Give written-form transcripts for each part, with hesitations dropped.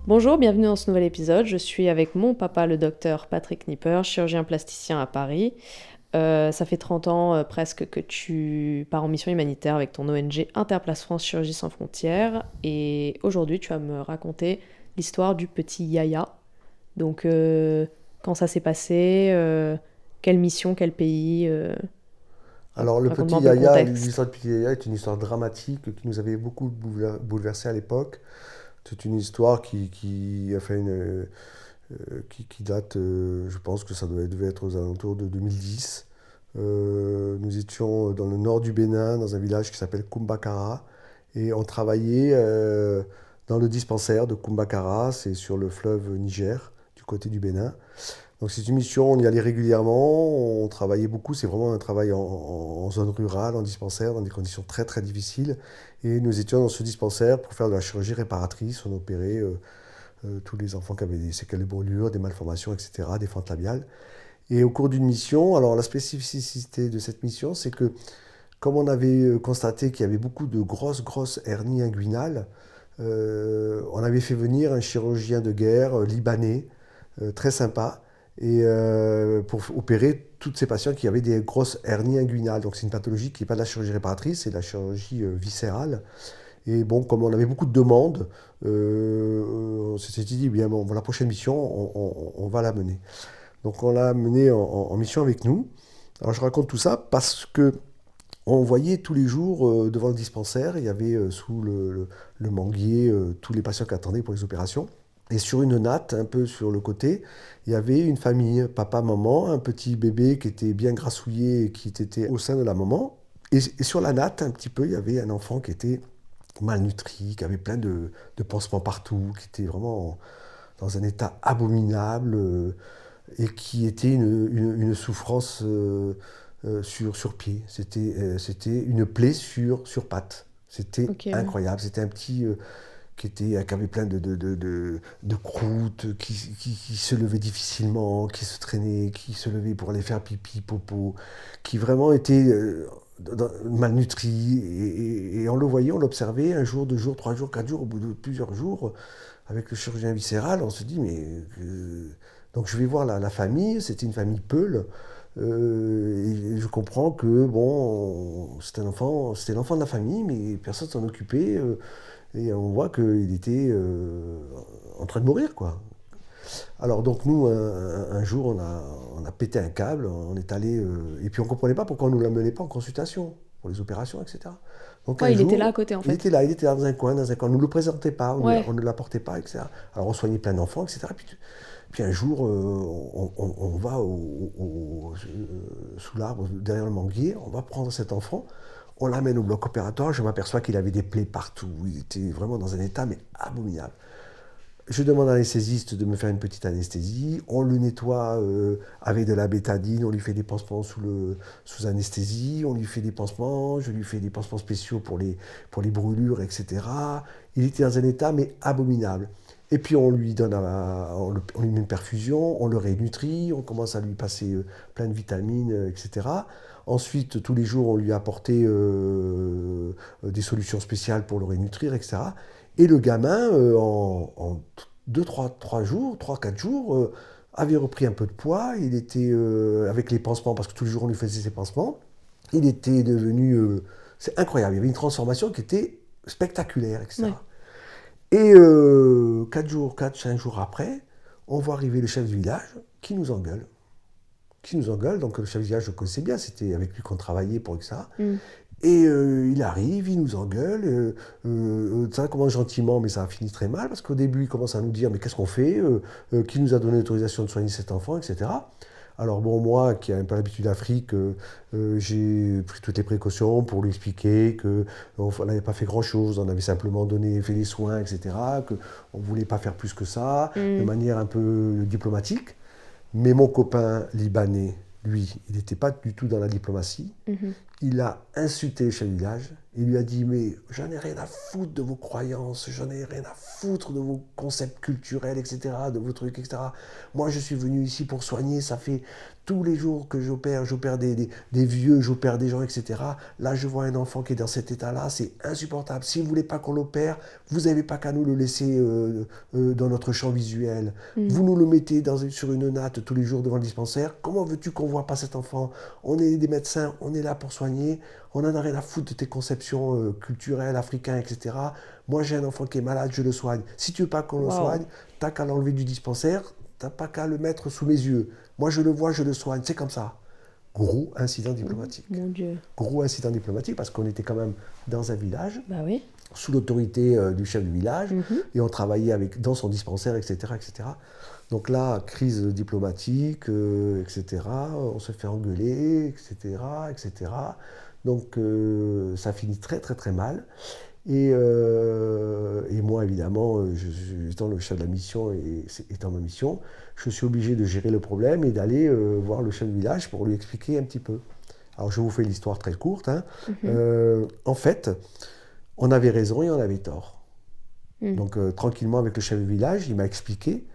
Bonjour, bienvenue dans ce nouvel épisode. Je suis avec mon papa, le docteur Patrick Nipper, chirurgien plasticien à Paris. Ça fait 30 ans presque que tu pars en mission humanitaire avec ton ONG Interplace France Chirurgie sans frontières. Et aujourd'hui, tu vas me raconter l'histoire du petit Yaya. Donc, quand ça s'est passé, quelle mission, quel pays Alors, le raconte-moi petit un peu le Yaya, contexte. l'histoire du petit Yaya est une histoire dramatique qui nous avait beaucoup bouleversé à l'époque. C'est une histoire qui a fait qui date, je pense que devait être aux alentours de 2010. Nous étions dans le nord du Bénin, dans un village qui s'appelle Kumbakara, et on travaillait dans le dispensaire de Kumbakara, c'est sur le fleuve Niger, du côté du Bénin. Donc c'est une mission, on y allait régulièrement, on travaillait beaucoup, c'est vraiment un travail en zone rurale, en dispensaire, dans des conditions très très difficiles. Et nous étions dans ce dispensaire pour faire de la chirurgie réparatrice, on opérait tous les enfants qui avaient des séquelles de brûlures, des malformations, etc., des fentes labiales. Et au cours d'une mission, alors la spécificité de cette mission, c'est que comme on avait constaté qu'il y avait beaucoup de grosses hernies inguinales, on avait fait venir un chirurgien de guerre libanais, très sympa, pour opérer toutes ces patients qui avaient des grosses hernies inguinales. Donc c'est une pathologie qui n'est pas de la chirurgie réparatrice, c'est de la chirurgie viscérale. Et bon, comme on avait beaucoup de demandes, on s'était dit, bien, bon, la prochaine mission, on va la mener. Donc on l'a menée en mission avec nous. Alors je raconte tout ça parce que on voyait tous les jours devant le dispensaire, il y avait sous le manguier tous les patients qui attendaient pour les opérations. Et sur une natte, un peu sur le côté, il y avait une famille, papa, maman, un petit bébé qui était bien grassouillé et qui était au sein de la maman. Et sur la natte, un petit peu, il y avait un enfant qui était malnutri, qui avait plein de pansements partout, qui était vraiment dans un état abominable et qui était une souffrance sur pied. C'était une plaie sur patte. C'était Ok, ouais. incroyable. C'était un petit qui avait plein de croûtes, qui se levait difficilement, qui se traînait, qui se levait pour aller faire pipi, popo, qui vraiment était malnutri. Et on le voyait, on l'observait un jour, deux jours, trois jours, quatre jours, au bout de plusieurs jours, avec le chirurgien viscéral, on se dit, mais... donc je vais voir la famille, c'était une famille Peul, et je comprends que bon, c'était l'enfant de la famille, mais personne s'en occupait. Et on voit qu'il était en train de mourir, quoi. Alors donc nous, un jour, on a pété un câble, on est allé... et puis on ne comprenait pas pourquoi on ne nous l'amenait pas en consultation pour les opérations, etc. Donc un Ouais, il était là à jour, côté en il fait. était là, il était là dans un coin. On ne nous le présentait pas, Ouais. on ne l'apportait pas, etc. Alors on soignait plein d'enfants, etc. Puis un jour, on va sous l'arbre, derrière le manguier, on va prendre cet enfant, on l'amène au bloc opératoire, je m'aperçois qu'il avait des plaies partout, il était vraiment dans un état mais abominable. Je demande à l'anesthésiste de me faire une petite anesthésie. On le nettoie avec de la bétadine. On lui fait des pansements sous anesthésie. On lui fait des pansements. Je lui fais des pansements spéciaux pour les brûlures, etc. Il était dans un état mais abominable. Et puis on lui met une perfusion, on le rénutrit, on commence à lui passer plein de vitamines, etc. Ensuite, tous les jours, on lui a apporté des solutions spéciales pour le rénutrir, etc. Et le gamin, en 2, 3 jours, 3, 4 jours, avait repris un peu de poids. Il était avec les pansements, parce que tous les jours on lui faisait ses pansements. Il était devenu. C'est incroyable. Il y avait une transformation qui était spectaculaire, Ouais. etc. Et 4 jours, 4, 5 jours après, on voit arriver le chef du village qui nous engueule. Qui nous engueule. Donc le chef du village, je le connaissais bien. C'était avec lui qu'on travaillait pour ça. Hmm. Et il arrive, il nous engueule, ça commence gentiment, mais ça a fini très mal, parce qu'au début, il commence à nous dire, mais qu'est-ce qu'on fait, qui nous a donné l'autorisation de soigner cet enfant, etc. Alors bon, moi, qui ai un peu l'habitude d'Afrique, j'ai pris toutes les précautions pour lui expliquer qu'on n'avait pas fait grand-chose, on avait simplement fait les soins, etc., qu'on ne voulait pas faire plus que ça, de Hmm. manière un peu diplomatique. Mais mon copain libanais, lui, il n'était pas du tout dans la diplomatie. Mhm. Il a insulté le chef du village, Il lui a dit, mais j'en ai rien à foutre de vos croyances, j'en ai rien à foutre de vos concepts culturels, etc., de vos trucs, etc. Moi, je suis venu ici pour soigner, ça fait tous les jours que j'opère des vieux, j'opère des gens, etc. Là, je vois un enfant qui est dans cet état-là, c'est insupportable. Si vous ne voulez pas qu'on l'opère, vous n'avez pas qu'à nous le laisser dans notre champ visuel. Vous nous le mettez sur une natte tous les jours devant le dispensaire. Comment veux-tu qu'on ne voit pas cet enfant? On est des médecins, on est là pour soigner. On n'en a rien à foutre de tes conceptions culturelles, africaines, etc. Moi, j'ai un enfant qui est malade, je le soigne. Si tu veux pas qu'on le soigne, t'as qu'à l'enlever du dispensaire, t'as pas qu'à le mettre sous mes yeux. Moi, je le vois, je le soigne. C'est comme ça. Gros incident diplomatique. Mon Dieu. Gros incident diplomatique parce qu'on était quand même dans un village, Bah oui. sous l'autorité du chef du village, et on travaillait dans son dispensaire, etc., etc. Donc là, crise diplomatique, etc. On se fait engueuler, etc., etc. Donc ça finit très très très mal. Et moi, évidemment, étant le chef de la mission et étant ma mission, je suis obligé de gérer le problème et d'aller voir le chef du village pour lui expliquer un petit peu. Alors je vous fais l'histoire très courte. Hein. En fait, on avait raison et on avait tort. Donc tranquillement avec le chef du village, il m'a expliqué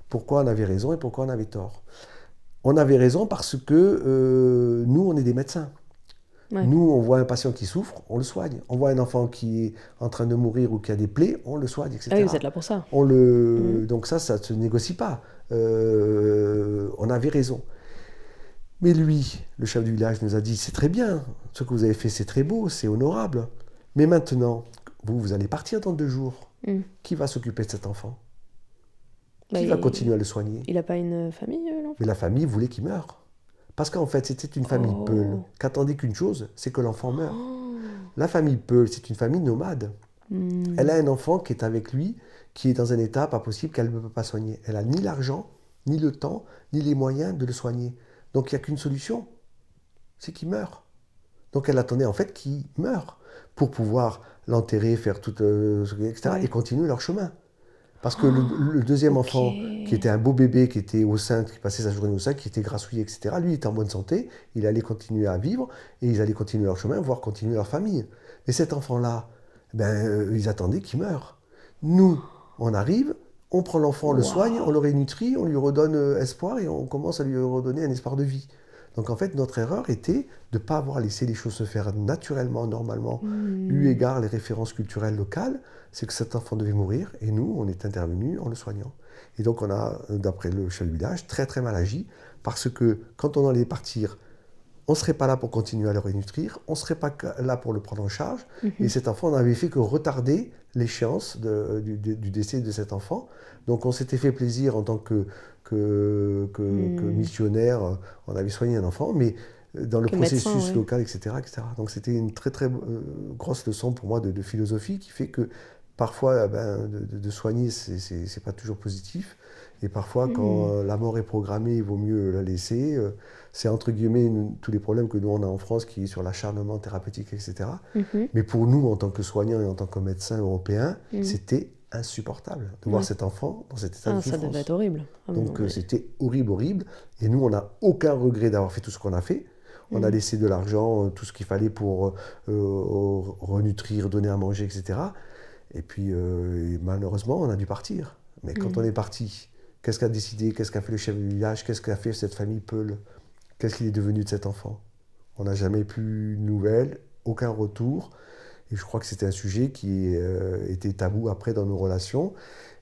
pourquoi on avait raison et pourquoi on avait tort. On avait raison parce que nous, on est des médecins. Ouais. Nous, on voit un patient qui souffre, on le soigne. On voit un enfant qui est en train de mourir ou qui a des plaies, on le soigne, etc. Ah oui, vous êtes là pour ça. Donc ça ne se négocie pas. On avait raison. Mais lui, le chef du village, nous a dit, c'est très bien, ce que vous avez fait, c'est très beau, c'est honorable. Mais maintenant, vous allez partir dans 2 jours. Qui va s'occuper de cet enfant? Qui va continuer à le soigner? Il n'a pas une famille, l'enfant? Mais la famille voulait qu'il meure. Parce qu'en fait, c'était une famille Peul, qui attendait qu'une chose, c'est que l'enfant meure. La famille Peul, c'est une famille nomade. Elle a un enfant qui est avec lui, qui est dans un état pas possible, qu'elle ne peut pas soigner. Elle n'a ni l'argent, ni le temps, ni les moyens de le soigner. Donc il n'y a qu'une solution, c'est qu'il meure. Donc elle attendait en fait qu'il meure pour pouvoir l'enterrer, faire tout, etc. et continuer leur chemin. Parce que le deuxième enfant, qui était un beau bébé, qui était au sein, qui passait sa journée au sein, qui était grassouillé, etc., lui était en bonne santé, il allait continuer à vivre, et ils allaient continuer leur chemin, voire continuer leur famille. Mais cet enfant-là, ils attendaient qu'il meure. Nous, on arrive, on prend l'enfant, on le soigne, on le rénutrit, on lui redonne espoir, et on commence à lui redonner un espoir de vie. Donc en fait, notre erreur était de ne pas avoir laissé les choses se faire naturellement, normalement, eu égard les références culturelles locales, c'est que cet enfant devait mourir, et nous, on est intervenus en le soignant. Et donc on a, d'après le chef du village, très très mal agi, parce que quand on allait partir, on ne serait pas là pour continuer à le rénutrir, on ne serait pas là pour le prendre en charge, et cet enfant n'avait fait que retarder l'échéance du décès de cet enfant. Donc on s'était fait plaisir en tant que missionnaire, on avait soigné un enfant, mais dans le processus médecin, local, etc., etc. Donc c'était une très très grosse leçon pour moi de philosophie qui fait que parfois de soigner, c'est pas toujours positif. Et parfois, quand la mort est programmée, il vaut mieux la laisser. C'est entre guillemets tous les problèmes que nous on a en France qui est sur l'acharnement thérapeutique, etc. Mais pour nous, en tant que soignants et en tant que médecins européens, c'était insupportable de voir cet enfant dans cet état de souffrance. Ça devait être horrible. Donc c'était horrible, horrible. Et nous, on n'a aucun regret d'avoir fait tout ce qu'on a fait. On a laissé de l'argent, tout ce qu'il fallait pour renutrir, donner à manger, etc. Et puis, malheureusement, on a dû partir. Mais quand on est parti, qu'est-ce qu'a décidé, qu'est-ce qu'a fait le chef du village, qu'est-ce qu'a fait cette famille Peul? Qu'est-ce qu'il est devenu de cet enfant? On n'a jamais plus de nouvelles, aucun retour. Et je crois que c'était un sujet qui était tabou après dans nos relations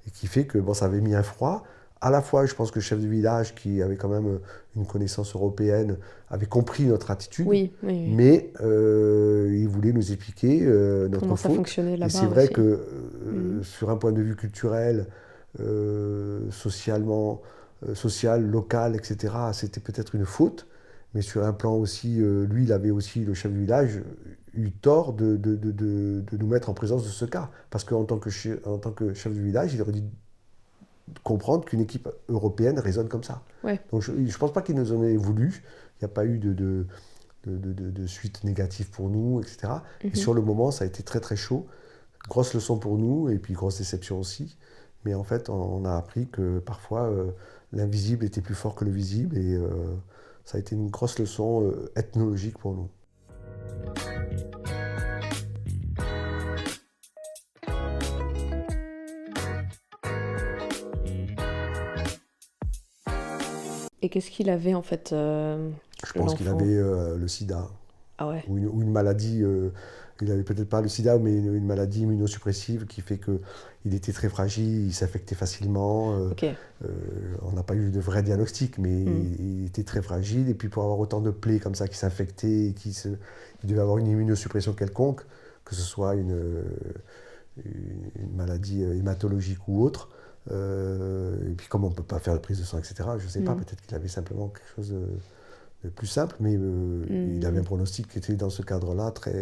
et qui fait que ça avait mis un froid. À la fois, je pense que le chef du village, qui avait quand même une connaissance européenne, avait compris notre attitude, mais il voulait nous expliquer notre comment ça faute. fonctionnait là-bas. Et c'est vrai que sur un point de vue culturel, social, local, etc., c'était peut-être une faute. Mais sur un plan aussi, lui, il avait aussi, le chef du village, eu tort de nous mettre en présence de ce cas. Parce qu'en tant que chef du village, il aurait dû comprendre qu'une équipe européenne raisonne comme ça. Donc je ne pense pas qu'il nous en ait voulu. Il n'y a pas eu de suite négative pour nous, etc. Et sur le moment, ça a été très très chaud. Grosse leçon pour nous, et puis grosse déception aussi. Mais en fait, on a appris que parfois, l'invisible était plus fort que le visible, et ça a été une grosse leçon ethnologique pour nous. Et qu'est-ce qu'il avait en fait, Je pense qu'il l'enfant? avait le sida, Ah ouais, ou une maladie, il avait peut-être pas le sida, mais une maladie immunosuppressive qui fait qu'il était très fragile, il s'infectait facilement. ok. On n'a pas eu de vrai diagnostic, mais Hmm. il était très fragile. Et puis pour avoir autant de plaies comme ça qui s'infectaient, il devait avoir une immunosuppression quelconque, que ce soit une maladie hématologique ou autre. Et puis comme on ne peut pas faire de prise de sang, etc., je ne sais pas, Hmm. peut-être qu'il avait simplement quelque chose de plus simple, mais il avait Hmm. un pronostic qui était dans ce cadre-là très...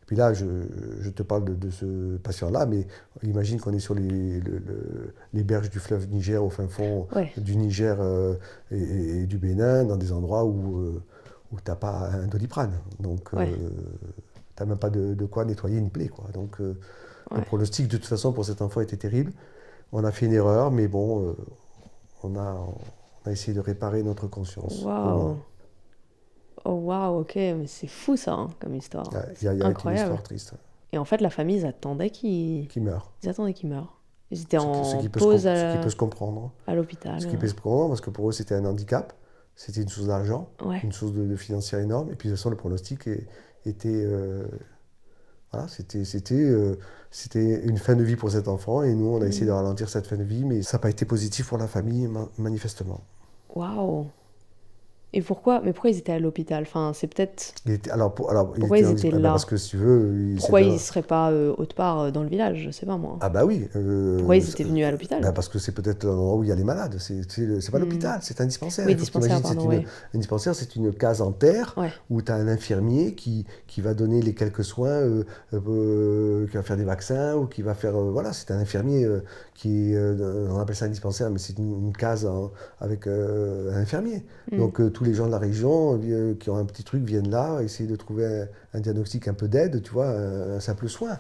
Et puis là, je te parle de ce patient-là, mais imagine qu'on est sur les berges du fleuve Niger, au fin fond Ouais, du Niger et du Bénin, dans des endroits où tu n'as pas un Doliprane. Donc, tu ouais, n'as même pas de quoi nettoyer une plaie, quoi. Donc, le ouais. pronostic, de toute façon, pour cet enfant était terrible. On a fait une erreur, mais bon, on a essayé de réparer notre conscience, au moins. Waouh. Oh waouh, ok, mais c'est fou ça, hein, comme histoire. Ouais, C'est il y a été une incroyable. histoire triste, Et en fait, la famille, ils attendaient qu'il... qui meurt. Ils attendaient qu'il meure. Ils étaient Ce en qui peut pause ce qui peut se comprendre. à Ce qui l'hôpital. peut se comprendre, parce que pour eux, c'était un handicap, c'était une source d'argent, Ouais. une source de financière énorme, et puis de toute façon, le pronostic était... voilà, c'était une fin de vie pour cet enfant, et nous, on a essayé de Hmm. ralentir cette fin de vie, mais ça n'a pas été positif pour la famille, manifestement. Waouh. Et pourquoi? Mais pourquoi ils étaient à l'hôpital? Enfin, c'est peut-être... Alors, il Pourquoi était ils étaient eh ben, parce là? que si tu veux, Pourquoi ils seraient pas autre part dans le village? Je sais pas moi. Ah bah oui, Pourquoi ils étaient venus à l'hôpital? bah parce que c'est peut-être l'endroit où il y a les malades. C'est pas Hmm. l'hôpital, c'est un dispensaire. Oui, Il faut que tu dispensaire, imagines, pardon, ouais. un dispensaire, c'est une case en terre Ouais. où tu as un infirmier qui va donner les quelques soins, qui va faire des vaccins ou qui va faire... voilà, c'est un infirmier on appelle ça un dispensaire, mais c'est une case avec un infirmier. Hmm. Donc tous les gens de la région qui ont un petit truc viennent là, essayer de trouver un diagnostic, un peu d'aide, tu vois, un simple soin.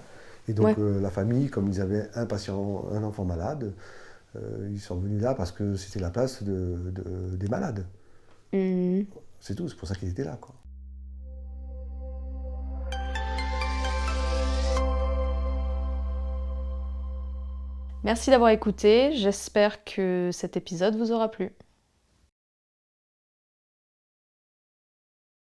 Et donc Ouais. la famille, comme ils avaient un patient, un enfant malade, ils sont venus là parce que c'était la place des malades. Hmm. C'est tout, c'est pour ça qu'ils étaient là, quoi. Merci d'avoir écouté. J'espère que cet épisode vous aura plu.